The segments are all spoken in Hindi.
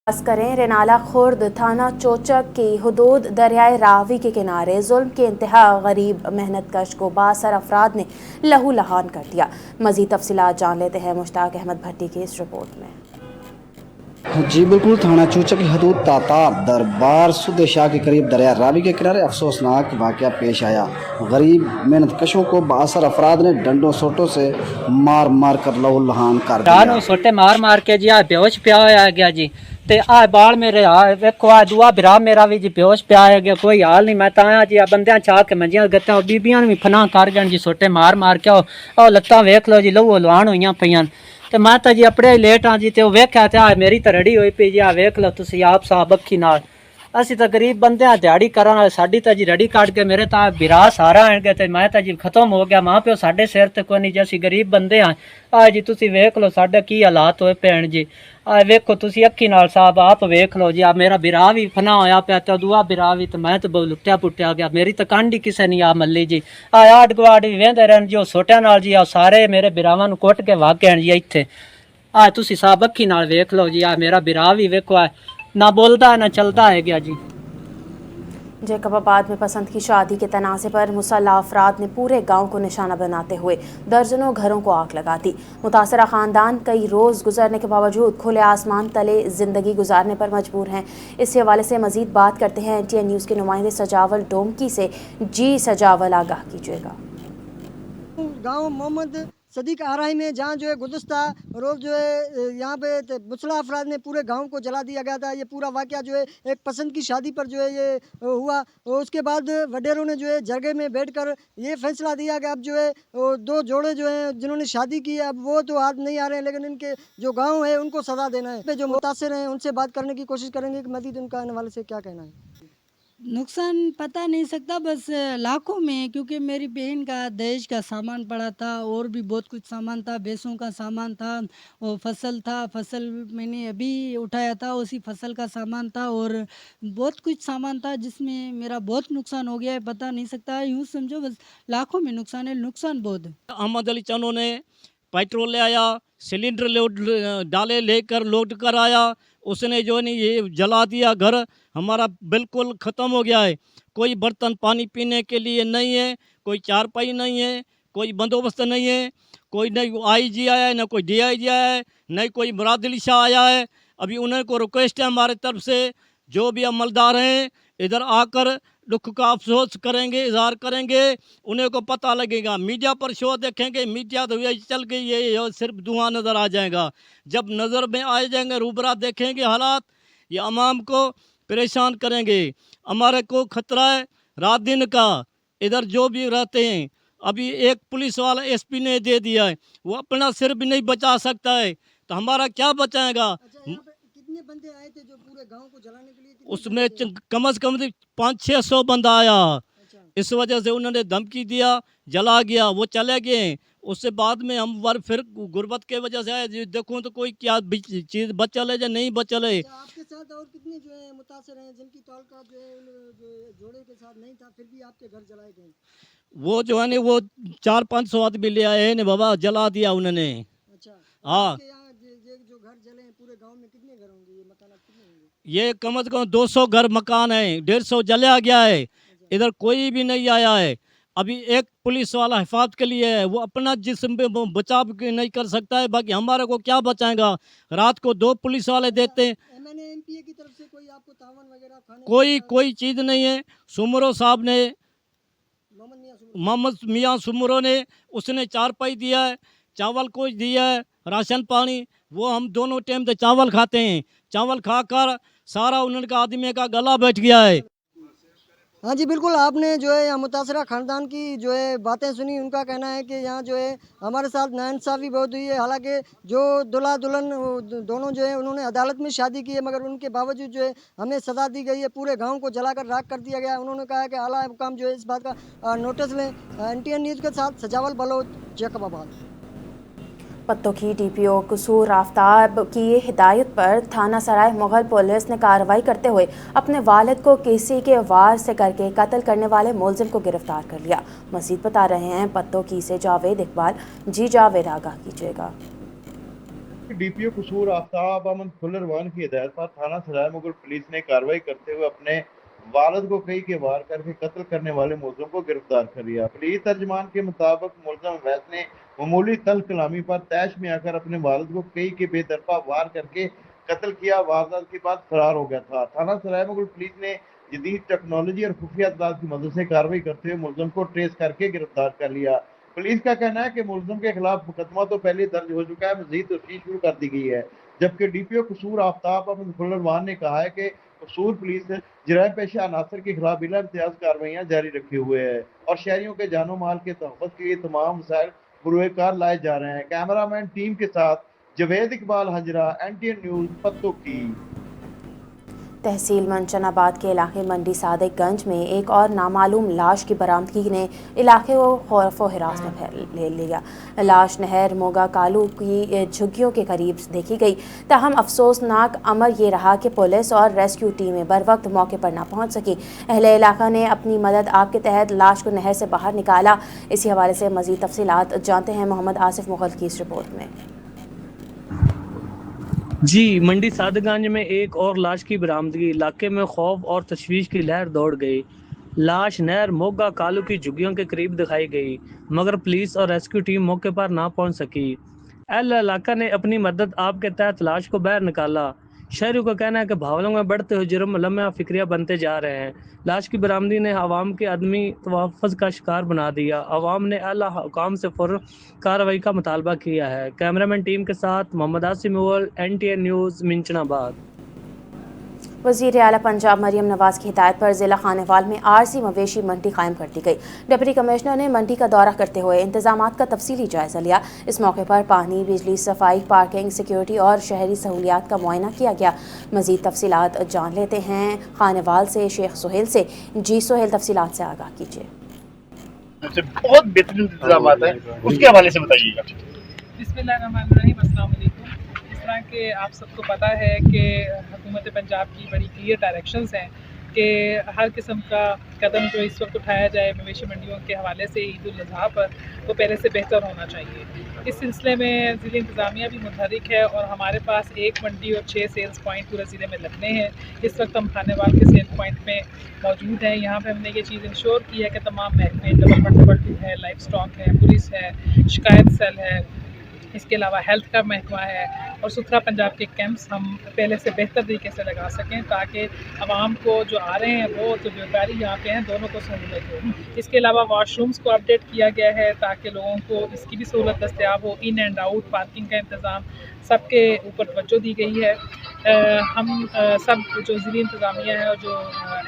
पास करें रेनाला खुर्द थाना चोचक की हुदूद दरियाए रावी के किनारे जुल्म के इंतहा गरीब मेहनत कश को बासर अफराद ने लहू लहान कर दिया। मजीद तफसीलात जान लेते हैं मुश्ताक अहमद भट्टी की इस रिपोर्ट में। जी बिल्कुल, थाना चूचक की हदूद ताताब दरबार सुद शाह के करीब दरिया रावी के किनारे अफसोसनाक वाक़या पेश आया। गरीब मेहनत कशों को बासर अफराद ने डंडों सोटों से मार मार कर लहू लहान कर दिया। सोटे मार मार के जी बेहोश पिया आ गया जी। ते आ बाल मेरे वेखो आ दुआ बिरा मेरा भी जी बेहोश पिया आ गया, कोई हाल नहीं। मैं ताया जी बंदियां चाह के मंजियां गत्ता बीबियां भी फना कर गए जी, सोटे मार मार के ओ लत्तां वेख लो जी लहू लुहान हुई पईयां। ते मैं तो जी अपने ही लेट हाँ जी, ते वेख्या ते मेरी तो रड़ी हुई पी जी। वेख लो तुसी आप साहब अखी नाल। असी तो गरीब बंदे दिहाड़ी करन वाले, साडी तो जी रड़ी कट के मेरे तो बिरा सारा आन गए, ते मैं तो जी खत्म हो गया। माँ प्यो साडे सिर ते कोई नहीं जी, असी गरीब बंदे हाँ। आ जी तुसी वेख लो साडे की हालात होए पैन जी। आ वेखो तुसी अखी नाल साहब आप वेख लो जी। मेरा बिरा भी फना होया पिया, तो दुआ बिरा भी, तो मैं तो बहुत लुट्टिया पुट्टिया गया। मेरी तो कंड ही किसे नहीं आ मल्ली जी। आड गुआड भी वेंदे रहन जी, सोटिया नाल जी सारे मेरे बिरावां नूं कुट के वाग गए जी इत्थे। तुसी साहब अखी नाल वेख लो जी। मेरा बिरा भी वेखो ना बोलता ना चलता है गया जी। जैकबाबाद में पसंद की शादी के तनाज़े पर मुसल्लह अफराद ने पूरे गांव को निशाना बनाते हुए दर्जनों घरों को आग लगा दी। मुतासरा ख़ानदान कई रोज़ गुजरने के बावजूद खुले आसमान तले ज़िंदगी गुजारने पर मजबूर हैं। इस हवाले से मज़ीद बात करते हैं NTN न्यूज़ के नुमाइंदे सजावल डोमकी से। जी सजावल, आगाह कीजिएगा। गांव मोहम्मद सदीक आराही में जहाँ जो है गुज़श्ता रोज़ जो है यहाँ पे मुसल्लह अफराद ने पूरे गांव को जला दिया गया था। ये पूरा वाक़या जो है एक पसंद की शादी पर जो है ये हुआ, और उसके बाद वडेरों ने जो है जरगे में बैठकर ये फैसला दिया कि अब जो है दो जोड़े जो हैं जिन्होंने शादी की है अब वो तो हाथ नहीं आ रहे हैं, लेकिन इनके जो गाँव है उनको सज़ा देना है। जो मुतासर हैं उनसे बात करने की कोशिश करेंगे कि मज़ीद उनका आने वाले से क्या कहना है। नुकसान पता नहीं सकता, बस लाखों में, क्योंकि मेरी बहन का दहेज का सामान पड़ा था और भी बहुत कुछ सामान था, भैंसों का सामान था, और फसल था, फसल मैंने अभी उठाया था, उसी फसल का सामान था, और बहुत कुछ सामान था जिसमें मेरा बहुत नुकसान हो गया है। पता नहीं सकता, यूँ समझो बस लाखों में नुकसान है, नुकसान बहुत है। अहमद अली चनो ने पेट्रोल ले आया, सिलेंडर लोड डाले लेकर लोड कर आया, उसने जो नहीं ये जला दिया। घर हमारा बिल्कुल ख़त्म हो गया है। कोई बर्तन पानी पीने के लिए नहीं है, कोई चारपाई नहीं है, कोई बंदोबस्त नहीं है, कोई नहीं IG आया है, ना कोई DIG आया है, नहीं कोई मुरादिली शाह आया है। अभी उन्हें को रिक्वेस्ट है हमारे तरफ से, जो भी अमलदार हैं इधर आकर दुख का अफसोस करेंगे, इजहार करेंगे, उन्हें को पता लगेगा। मीडिया पर शो देखेंगे, मीडिया तो यही चल गई है, ये सिर्फ धुआं नज़र आ जाएगा। जब नज़र में आ जाएंगे, रूबरा देखेंगे हालात, ये अवाम को परेशान करेंगे। हमारे को खतरा है रात दिन का, इधर जो भी रहते हैं। अभी एक पुलिस वाला SP ने दे दिया है, वो अपना सिर भी नहीं बचा सकता है, तो हमारा क्या बचाएगा। कितने बंदे आए थे जो पूरे गांव को जलाने के लिए? उसमें कम से कम 500-600 बंदा आया। इस वजह से उन्होंने धमकी दिया, जला गया, वो चले गए। उससे बाद में हम फिर गुर्बत के वजह से आए। देखूं तो कोई क्या चीज़ बचल है या नहीं बचल है। आपके साथ और कितने जो है मुतासर हैं जिनकी ताल्लुकात जो है जो जोड़े के साथ नहीं था, फिर भी आपके घर जलाए गए? वो जो है ना वो 400-500 आदमी ले आए हैं बाबा, जला दिया उन्होंने। अच्छा, हाँ, जो घर जले हैं पूरे गांव में कितने घर होंगे, ये मकान कितने होंगे? ये कम से कम 200 घर मकान है, 150 जला गया है। इधर कोई भी नहीं आया है। अभी एक पुलिस वाला हिफाजत के लिए है, वो अपना जिस्म पे बचाव नहीं कर सकता है, बाकी हमारे को क्या बचाएगा। रात को 2 पुलिस वाले देते हैं। MNA की तरफ से कोई आपको तावन वगैरह खाने कोई चीज़ नहीं है। सुमरो साहब ने, मोहम्मद मियाँ सुमरो ने, उसने चारपाई दिया है, चावल कुछ दिया है, राशन पानी। वो हम दोनों टाइम तो चावल खाते हैं, चावल खाकर सारा उनका आदमी का गला बैठ गया है। हाँ जी बिल्कुल, आपने जो है यहाँ मुतासरा ख़ानदान की जो है बातें सुनी। उनका कहना है कि यहाँ जो है हमारे साथ नाइंसाफ़ी बहुत हुई है। हालांकि जो दूल्हा दुल्हन दोनों जो है उन्होंने अदालत में शादी की है, मगर उनके बावजूद जो है हमें सज़ा दी गई है, पूरे गांव को जलाकर राख कर दिया गया। उन्होंने कहा कि आला हुकाम जो है इस बात का नोटिस लें। NTN न्यूज़ के साथ सजावल बलोच, जैकबाबाद। पत्तों की DPO कसूर आफ्ताब की हिदायत पर थाना सराय मुगल पुलिस ने कार्रवाई करते हुए अपने वालिद को किसी के वार से करके कत्ल करने वाले मुलजिम को गिरफ्तार कर लिया। मज़ीद बता रहे हैं पत्तों की से जावेद इकबाल। जी जावेद, आगाह कीजिएगा। डीपीओ कसूर आफ्ताब अहमद फुल्लरवान की हिदायत पर थाना सराय मुगल पुलिस ने कार्रवाई करते हुए अपने वालिद को कई के वार करके कत्ल करने वाले मुलजिम को गिरफ्तार कर लिया। पुलिस तर्जमान के मुताबिक मुलजिम अवैस ने मामूली तल कलामी पर तैश में आकर अपने वालिद को कई के बेदरपा वार करके कत्ल किया। वारदात के बाद फरार हो गया था। थाना सराय मुगल पुलिस ने जदीद टेक्नोलॉजी और खुफिया इत्तलात की मदद से कार्रवाई करते हुए मुलजिम को ट्रेस करके गिरफ्तार कर लिया। पुलिस का कहना है कि मुलजिम के खिलाफ मुकदमा तो पहले दर्ज हो चुका है, मजीद तफ्तीश शुरू कर दी गई है। जबकि डीपीओ कसूर आफ्ताब अहमद फुल्लरवान ने कहा है कि कसूर पुलिस जराय पेशा अनासर के खिलाफ बिला इम्तियाज कार्रवाइयां जारी रखे हुए है और शहरियों के जानो माल के तहफ़्फ़ुज़ के लिए तमाम वसाइल बुरुएकार लाए जा रहे हैं। कैमरामैन टीम के साथ जवेद इकबाल हजरा, NTN न्यूज़, पत्तों की। तहसील मंचनाबाद के इलाके मंडी सादिकगंज में एक और नामालूम लाश की बरामदगी ने इलाके को खौफ व हिरास में ले लिया। लाश नहर मोगा कालू की झुग्गियों के करीब देखी गई। ताहम अफसोसनाक अमर ये रहा कि पुलिस और रेस्क्यू टीमें बर वक्त मौके पर ना पहुंच सकी। अहले इलाका ने अपनी मदद आप के तहत लाश को नहर से बाहर निकाला। इसी हवाले से मज़ीद तफसीलात जानते हैं मोहम्मद आसिफ मुगल की इस रिपोर्ट में। जी, मंडी सादगंज में एक और लाश की बरामदगी, इलाके में खौफ और तशवीश की लहर दौड़ गई। लाश नहर मोगा कालू की झुग्गियों के करीब दिखाई गई, मगर पुलिस और रेस्क्यू टीम मौके पर ना पहुंच सकी। अहले इलाका ने अपनी मदद आप के तहत लाश को बाहर निकाला। शहरियों का कहना है कि भावलों में बढ़ते हुए जुर्म लम्हा फिक्रिया बनते जा रहे हैं। लाश की बरामदगी ने आवाम के आदमी तहफ़्फ़ुज़ का शिकार बना दिया। आवाम ने आला हुकाम से फ़ौरन कार्रवाई का मुतालबा किया है। कैमरामैन टीम के साथ मोहम्मद आसिम मुगल, NTN न्यूज़, मंचनाबाद। वज़ीर आला पंजाब मरीम नवाज़ की हिदायत पर ज़िला खानेवाल में आरजी मवेशी मंडी कायम कर दी गई। डिप्टी कमिश्नर ने मंडी का दौरा करते हुए इंतजामात का तफसीली जायज़ा लिया। इस मौके पर पानी, बिजली, सफाई, पार्किंग, सिक्योरिटी और शहरी सहूलियात का मुआयना किया गया। मज़ीद तफसीलात जान लेते हैं खानेवाल से शेख सुहेल से। जी सुहेल, तफसीलात से आगाह कीजिए। बहुत बेहतरीन इंतजाम है, उसके हवाले से बताइएगा। बिस्मिल्लाहिर्रहमानिर्रहीम, अस्सलाम वालेकुम। इस तरह के आप सबको पता है कि हुकूमत पंजाब की बड़ी क्लियर डायरेक्शंस हैं कि हर किस्म का कदम जो इस वक्त उठाया जाए मवेशी मंडियों के हवाले से ईद उल अज़हा पर, वो पहले से बेहतर होना चाहिए। इस सिलसिले में ज़िले इंतज़ामिया भी मुतहरिक है और हमारे पास 1 मंडी और 6 सेल्स पॉइंट पूरे ज़िले में लगने हैं। इस वक्त हम खानेवाल के सेल पॉइंट में मौजूद हैं। यहाँ पे हमने ये चीज़ इंश्योर की है कि तमाम महकमे डेवलपमेंट है, लाइफ स्टॉक है, पुलिस है, शिकायत सेल है, इसके अलावा हेल्थ का महकमा है और सुथरा पंजाब के कैंप्स हम पहले से बेहतर तरीके से लगा सकें ताकि आवाम को जो आ रहे हैं वो जो व्यापारी यहाँ पे हैं दोनों को सहूलत हो। इसके अलावा वाशरूम्स को अपडेट किया गया है ताकि लोगों को इसकी भी सहूलत दस्तियाब हो। इन एंड आउट पार्किंग का इंतज़ाम सबके ऊपर तवज्जो दी गई है। हम सब जो ज़िली इंतज़ामिया है और जो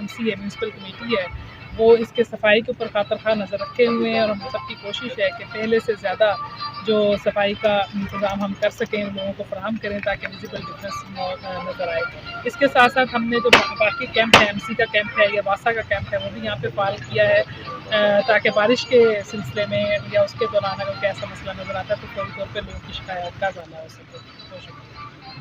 MC है, म्यूनसिपल कमेटी है, वो इसके सफाई के ऊपर खातर खा नज़र रखे हुए हैं और हम सबकी कोशिश है कि पहले से ज़्यादा जो सफाई का इंतज़ाम हम कर सकें, लोगों को फराहम करें ताकि विजिबल डिफरेंस नज़र आए। इसके साथ साथ हमने जो बाकी कैंप है, MC का कैंप है या वासा का कैंप है, वो भी यहाँ पे फाल किया है ताकि बारिश के सिलसिले में या उसके दौरान अगर कोई ऐसा मसला नज़र आता है तो फौरी तौर पर लोगों की शिकायत का ज़्यादा हो सके।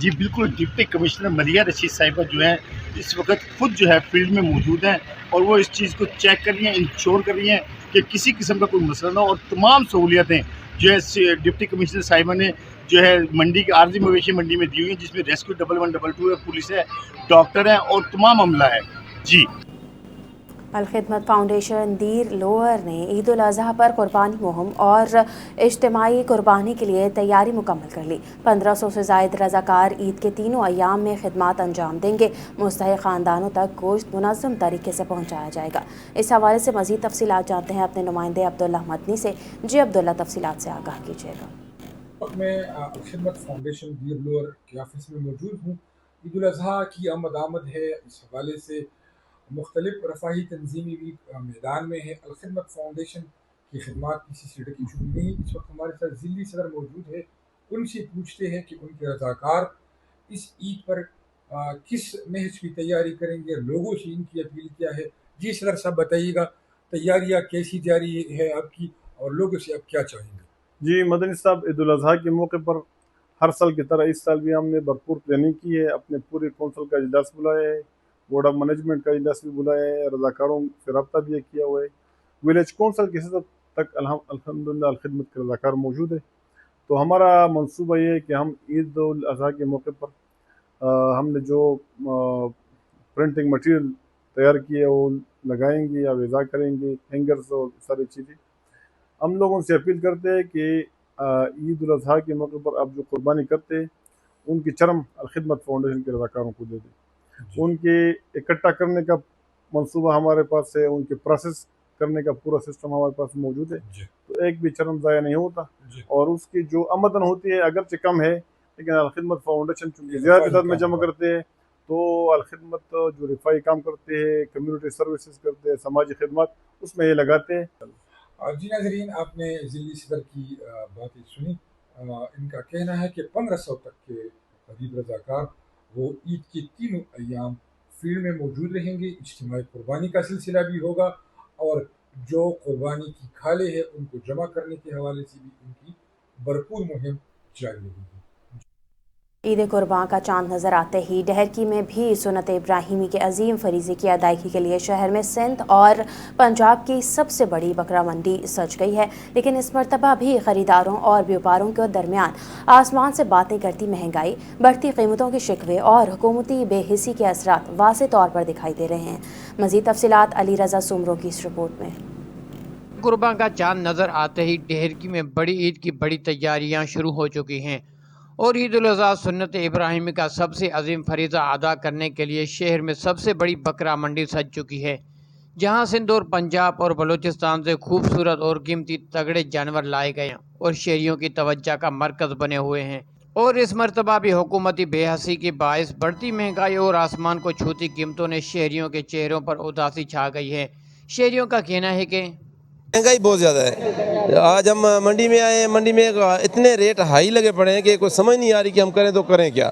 जी बिल्कुल, डिप्टी कमिश्नर मरिया रशीद साहिबा जो है इस वक्त खुद जो है फील्ड में मौजूद हैं और वो इस चीज़ को चेक कर रही हैं, इंश्योर कर रही हैं कि किसी किस्म का कोई मसला ना हो और तमाम सहूलियतें जो है डिप्टी कमिश्नर साहिबा ने जो है मंडी की आरजी मवेशी मंडी में दी हुई हैं, जिसमें रेस्क्यू 1112 है, पुलिस है, डॉक्टर है और तमाम अमला है। जी अलखिदमत फाउंडेशन दीर लोअर ने ईद उल अज़हा पर कुर्बानी मुहिम और इज्तिमाई कुर्बानी के लिए तैयारी मुकम्मल कर ली। 1500 से ज़ायद रज़ाकार ईद के तीनों अयाम में खिदमात अंजाम देंगे। मुस्तहिक़ ख़ानदानों तक गोश्त मुनज़्ज़म तरीके से पहुँचाया जाएगा। इस हवाले से मज़ीद तफसीलात जानते हैं अपने नुमाइंदे अब्दुल्ला मदनी से। जी अब्दुल्ला, तफसीलात से आगाह कीजिएगा। मैं अलखिदमत फाउंडेशन दीर लोअर के ऑफिस में मौजूद हूँ। ईद उल अज़हा की आमद है, इस हवाले से मुख्तलिफ रफ़ाही तंजीमें भी मैदान में है। अलखिदमत फाउंडेशन की खिदमत किसी से ढकी छुपी नहीं। इस वक्त हमारे साथ ज़िली सदर मौजूद है, उनसे पूछते हैं कि उनके रज़ाकार इस ईद पर किस महज की तैयारी करेंगे, लोगों से इनकी अपील क्या है। जी सदर साहब बताइएगा, तैयारियाँ कैसी जारी है आपकी और लोगों से आप क्या चाहेंगे? जी मदनी साहब, ईद उल अज़हा के मौके पर हर साल की तरह इस साल भी हमने भरपूर प्लानिंग की है। अपने पूरे कौंसल का इजलास बुलाया है, बोर्ड ऑफ मैनेजमेंट का इजलास भी बुलाया है, रज़ाकारों से रब्ता भी किया हुआ है। विलेज कौंसल की सतह तक अल्हम्दुलिल्लाह अलखिदमत के रज़ाकार मौजूद है। तो हमारा मंसूबा ये है कि हम ईद उल अज़हा के मौके पर हमने जो प्रिंटिंग मटेरियल तैयार किए वो लगाएंगे या वज़ा करेंगे, हैंगर्स और सारी चीज़ें। हम लोगों से अपील करते हैं कि ईद उल अज़हा के मौके पर आप जो कुर्बानी करते हैं उनकी चरम अलखिदमत फाउंडेशन के रज़ाकारों को दे दें। उनके इकट्ठा करने का मंसूबा हमारे पास है, उनके प्रोसेस करने का पूरा सिस्टम हमारे पास मौजूद है, तो एक भी चरम ज़ाया नहीं होता और उसकी जो आमदन होती है अगरचे कम है, लेकिन अलखिदमत फाउंडेशन चूँकि ज़्यादा तादाद में जमा करते हैं तो अलखिदमत जो रिफाई काम करते हैं, कम्युनिटी सर्विसेज करते हैं, समाजी खिदमत, उसमें ये लगाते हैं। जी नाज़रीन, आपने ज़िली सदर की बातें सुनी। इनका कहना है कि 1500 तक के करीब रज़ाकार वो ईद के तीनों अयाम फील्ड में मौजूद रहेंगे। इज्तिमाई कुर्बानी का सिलसिला भी होगा और जो कुर्बानी की खाले है उनको जमा करने के हवाले से भी उनकी भरपूर मुहिम जारी रहेगी। ईद कुर्बान का चांद नज़र आते ही डहरकी में भी सुन्नत इब्राहिमी के अजीम फरीज़े की अदायगी के लिए शहर में सिंध और पंजाब की सबसे बड़ी बकरा मंडी सज गई है, लेकिन इस मरतबा भी ख़रीदारों और व्यापारों के दरमियान आसमान से बातें करती महंगाई, बढ़ती कीमतों के शिकवे और हुकूमती बेहिसी के असरात वाज़े तौर पर दिखाई दे रहे हैं। मज़ीद तफसीलात अली रज़ा सुमरो की इस रिपोर्ट में। कुर्बान का चांद नज़र आते ही डहरकी में बड़ी ईद की बड़ी तैयारियां शुरू हो चुकी हैं और ईद उल अज़हा सुन्नत इब्राहिमी का सबसे अजीम फरीज़ा अदा करने के लिए शहर में सबसे बड़ी बकरा मंडी सज चुकी है, जहां सिंध और पंजाब और बलूचिस्तान से खूबसूरत और कीमती तगड़े जानवर लाए गए और शहरियों की तवज्जो का मरकज़ बने हुए हैं। और इस मरतबा भी हुकूमती बेहसी के बायस बढ़ती महंगाई और आसमान को छूती कीमतों ने शहरियों के चेहरों पर उदासी छा गई है। शहरियों का कहना है कि महंगाई बहुत ज़्यादा है। आज हम मंडी में आए हैं, मंडी में इतने रेट हाई लगे पड़े हैं कि कोई समझ नहीं आ रही कि हम करें तो करें क्या।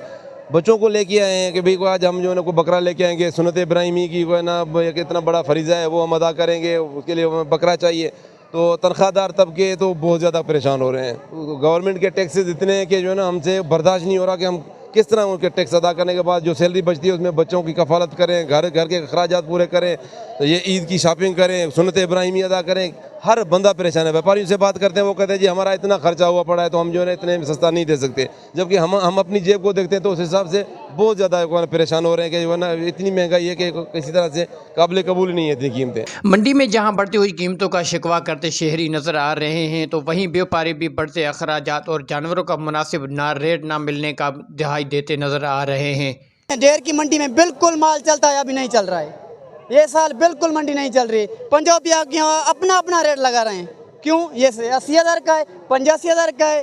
बच्चों को लेके आए हैं कि भाई आज हम जो है ना कोई बकरा लेके आएंगे, सुन्नत इब्राहिमी की वो है ना एक इतना बड़ा फरीज़ा है वो हम अदा करेंगे, उसके लिए हमें बकरा चाहिए। तो तनख्वाहदार तबके तो बहुत ज़्यादा परेशान हो रहे हैं। गवर्नमेंट के टैक्सेस इतने हैं कि जो है ना हमसे बर्दाश्त नहीं हो रहा कि हम किस तरह उनके टैक्स अदा करने के बाद जो सैलरी बचती है उसमें बच्चों की कफालत करें, घर के अखराजात पूरे करें, तो ये ईद की शॉपिंग करें, सुन्नत इब्राहिमी अदा करें। हर बंदा परेशान है। व्यापारियों से बात करते हैं, वो कहते हैं जी हमारा इतना खर्चा हुआ पड़ा है तो हम जो है ना इतने सस्ता नहीं दे सकते, जबकि हम अपनी जेब को देखते हैं तो उस हिसाब से बहुत ज़्यादा परेशान हो रहे हैं कि जो है ना इतनी महंगाई है कि किसी तरह से काबिल कबूल नहीं है इतनी कीमतें। मंडी में जहां बढ़ती हुई कीमतों का शिकवा करते शहरी नजर आ रहे हैं, तो वहीं व्यापारी भी बढ़ते अखराजात और जानवरों का मुनासिब रेट ना मिलने का दिहाई देते नजर आ रहे हैं। डेर की मंडी में बिल्कुल माल चलता है, अभी नहीं चल रहा है। ये साल बिल्कुल मंडी नहीं चल रही। पंजाबी अपना अपना रेट लगा रहे हैं। क्यों? ये 80,000 का है, 85,000 का है।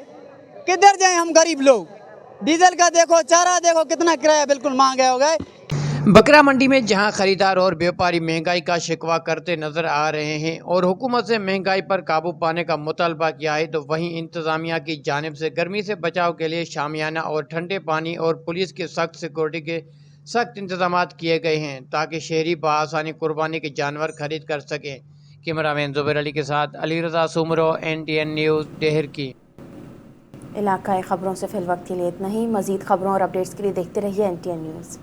किधर जाएं हम गरीब लोग? डीजल का देखो, चारा देखो, कितना किराया बिल्कुल महंगा हो गया। बकरा मंडी में जहां खरीदार और व्यापारी महंगाई का शिकवा करते नजर आ रहे हैं और हुकूमत से महंगाई पर काबू पाने का मुतालबा किया है, तो वहीं इंतजामिया की जानिब से गर्मी से बचाव के लिए शामियाना और ठंडे पानी और पुलिस के सख्त सिक्योरिटी के सख्त इंतजामात किए गए हैं ताकि शहरी बआसानी कुर्बानी के जानवर खरीद कर सकें। कैमरामैन जुबैर अली के साथ अली रज़ा सुमरो, NTN न्यूज़, डहरकी। इलाकाई ख़बरों से फिलवक्त के लिए इतना ही। मज़ीद ख़बरों और अपडेट्स के लिए देखते रहिए NTN न्यूज़।